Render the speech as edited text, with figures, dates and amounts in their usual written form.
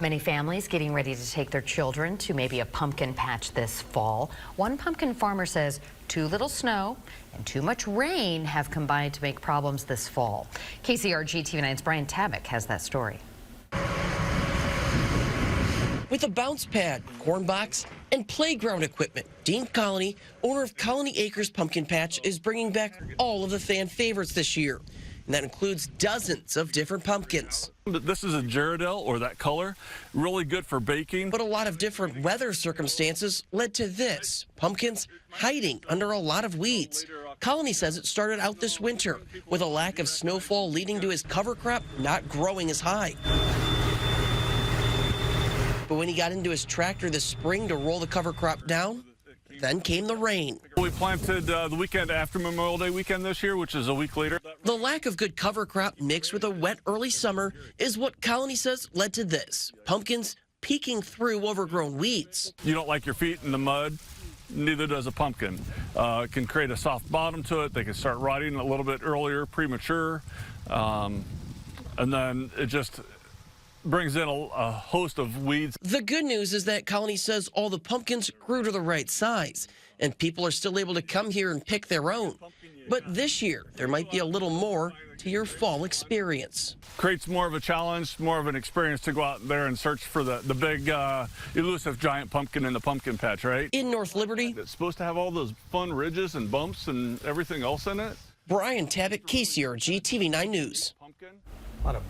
Many families getting ready to take their children to maybe a pumpkin patch this fall. One pumpkin farmer says too little snow and too much rain have combined to make problems this fall. KCRG TV9's Brian Tabak has that story. With a bounce pad, corn box, and playground equipment, Dean Colony, owner of Colony Acres Pumpkin Patch, is bringing back all of the fan favorites this year. And that includes dozens of different pumpkins. This is a Ghirardelli, or that color, really good for baking. But a lot of different weather circumstances led to this, pumpkins hiding under a lot of weeds. Colony says it started out this winter with a lack of snowfall leading to his cover crop not growing as high. But when he got into his tractor this spring to roll the cover crop down, then came the rain. We planted the weekend after Memorial Day weekend this year, which is a week later. The lack of good cover crop mixed with a wet early summer is what Colony says led to this, pumpkins peeking through overgrown weeds. You don't like your feet in the mud, neither does a pumpkin. It can create a soft bottom to it. They can start rotting a little bit earlier, premature, and then it just brings in a host of weeds. The good news is that Colony says all the pumpkins grew to the right size, and people are still able to come here and pick their own. But this year, there might be a little more to your fall experience. Creates more of a challenge, more of an experience to go out there and search for the big, elusive giant pumpkin in the pumpkin patch, right? In North Liberty, It's supposed to have all those fun ridges and bumps and everything else in it. Brian Tabak, KCRG TV9 News. Pumpkin. A lot of